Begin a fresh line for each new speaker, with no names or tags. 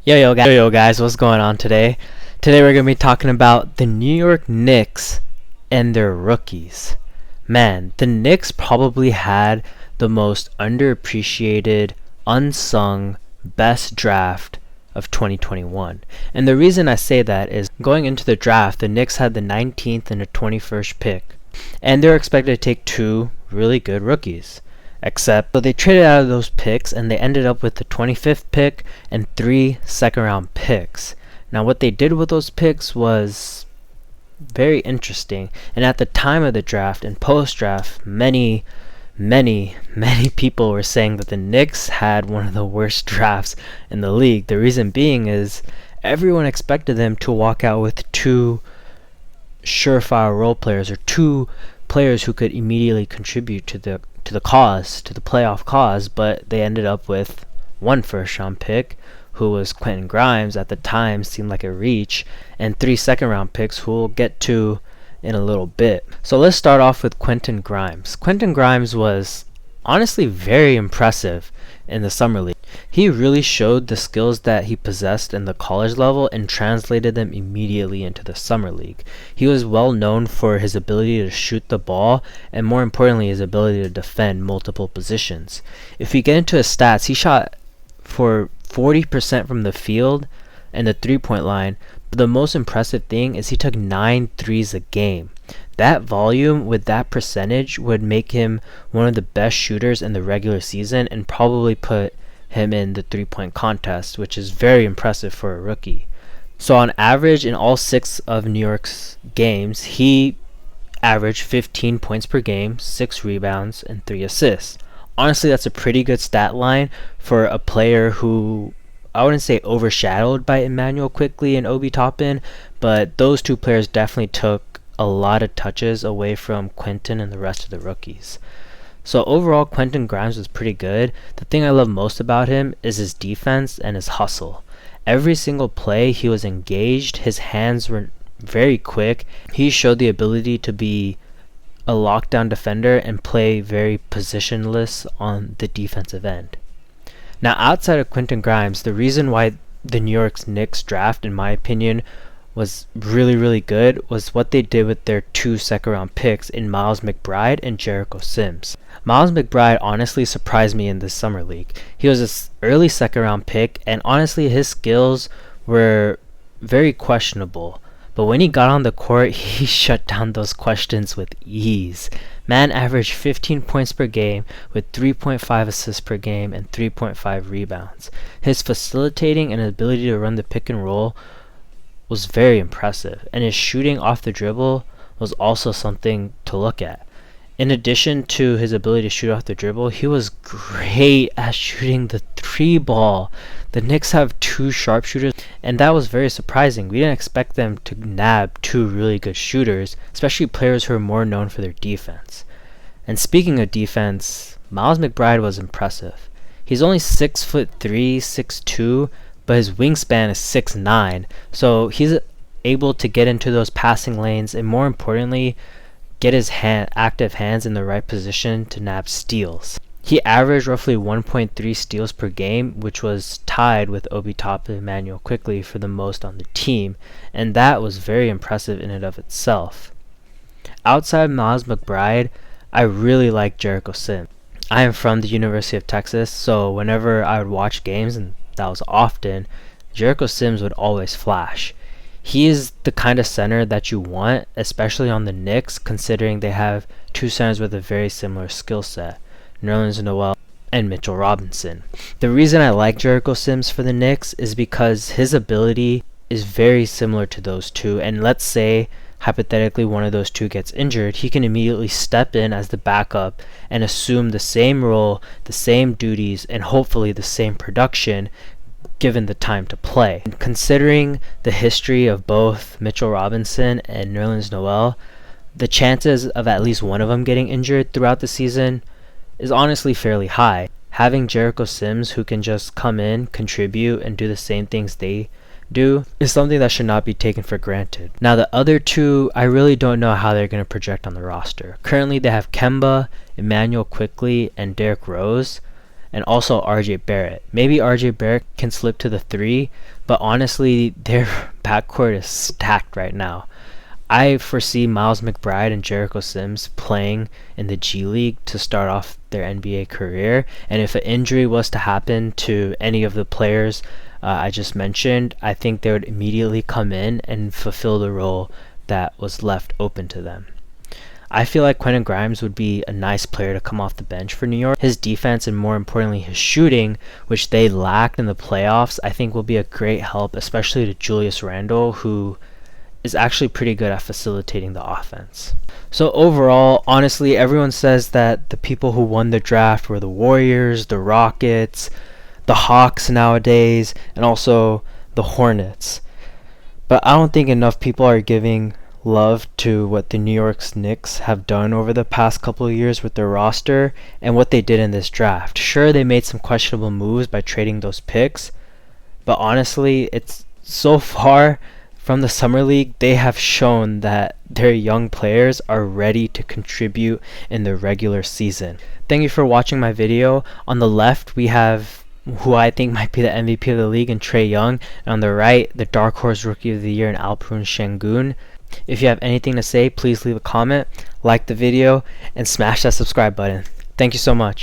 Yo guys, what's going on today? Today we're going to be talking about the New York Knicks and their rookies. Man, the Knicks probably had the most underappreciated, unsung, best draft of 2021. And the reason I say that is going into the draft, the Knicks had the 19th and the 21st pick. And they're expected to take two really good rookies. Except so they traded out of those picks and they ended up with the 25th pick and 3 second-round picks. Now what they did with those picks was very interesting. And at the time of the draft and post-draft, many people were saying that the Knicks had one of the worst drafts in the league. The reason being is everyone expected them to walk out with two surefire role players, or two players who could immediately contribute to the playoff cause, but they ended up with one first-round pick, who was Quentin Grimes. At the time seemed like a reach, and 3 second-round picks, who we'll get to in a little bit. So let's start off with Quentin Grimes. Quentin Grimes was honestly very impressive in the summer league. He really showed the skills that he possessed in the college level and translated them immediately into the summer league. He was well known for his ability to shoot the ball, and more importantly, his ability to defend multiple positions. If we get into his stats, he shot for 40% from the field and the three-point line, but the most impressive thing is he took 9 threes a game. That volume with that percentage would make him one of the best shooters in the regular season and probably put him in the three-point contest, which is very impressive for a rookie. So on average, in all 6 of New York's games, he averaged 15 points per game, 6 rebounds, and 3 assists. Honestly, that's a pretty good stat line for a player who, I wouldn't say overshadowed by Immanuel Quickley and Obi Toppin, but those two players definitely took a lot of touches away from Quentin and the rest of the rookies. So overall, Quentin Grimes was pretty good. The thing I love most about him is his defense and his hustle. Every single play he was engaged, his hands were very quick. He showed the ability to be a lockdown defender and play very positionless on the defensive end. Now outside of Quentin Grimes, the reason why the New York Knicks draft, in my opinion, was really good was what they did with their 2 second-round picks in Miles McBride and Jericho Sims. Miles McBride honestly surprised me in this summer league. He was an early second-round pick, and honestly his skills were very questionable. But when he got on the court, he shut down those questions with ease. Man averaged 15 points per game with 3.5 assists per game and 3.5 rebounds. His facilitating and ability to run the pick and roll was very impressive, and his shooting off the dribble was also something to look at. In addition to his ability to shoot off the dribble, he was great at shooting the 3-ball. The Knicks have 2 sharpshooters, and that was very surprising. We didn't expect them to nab 2 really good shooters, especially players who are more known for their defense. And speaking of defense, Miles McBride was impressive. He's only 6'3", 6'2", but his wingspan is 6'9", so he's able to get into those passing lanes and, more importantly, get his active hands in the right position to nab steals. He averaged roughly 1.3 steals per game, which was tied with Obi Toppin and Immanuel Quickley for the most on the team, and that was very impressive in and of itself. Outside Miles McBride, I really like Jericho Sims. I am from the University of Texas, so whenever I would watch games, and that was often, Jericho Sims would always flash. He is the kind of center that you want, especially on the Knicks, considering they have 2 centers with a very similar skill set, Nerlens Noel and Mitchell Robinson. The reason I like Jericho Sims for the Knicks is because his ability is very similar to those two, and let's say hypothetically one of those two gets injured, he can immediately step in as the backup and assume the same role, the same duties, and hopefully the same production given the time to play. And considering the history of both Mitchell Robinson and Nerlens Noel, the chances of at least one of them getting injured throughout the season is honestly fairly high. Having Jericho Sims, who can just come in, contribute, and do the same things they do, is something that should not be taken for granted. Now the other two, I really don't know how they're going to project on the roster. Currently they have Kemba, Immanuel Quickley, and Derrick Rose, and also RJ Barrett. Maybe RJ Barrett can slip to the 3, but honestly, their backcourt is stacked right now. I foresee Miles McBride and Jericho Sims playing in the G League to start off their NBA career, and if an injury was to happen to any of the players I just mentioned, I think they would immediately come in and fulfill the role that was left open to them. I feel like Quentin Grimes would be a nice player to come off the bench for New York. His defense and more importantly his shooting, which they lacked in the playoffs, I think will be a great help, especially to Julius Randle, who is actually pretty good at facilitating the offense. So overall, honestly, everyone says that the people who won the draft were the Warriors, the Rockets, the Hawks nowadays, and also the Hornets. But I don't think enough people are giving love to what the New York Knicks have done over the past couple of years with their roster and what they did in this draft. Sure, they made some questionable moves by trading those picks, but honestly, it's so far from the Summer League, they have shown that their young players are ready to contribute in the regular season. Thank you for watching my video. On the left, we have who I think might be the MVP of the league in Trae Young, and on the right, the Dark Horse Rookie of the Year in Alperen Şengün. If you have anything to say, please leave a comment, like the video, and smash that subscribe button. Thank you so much.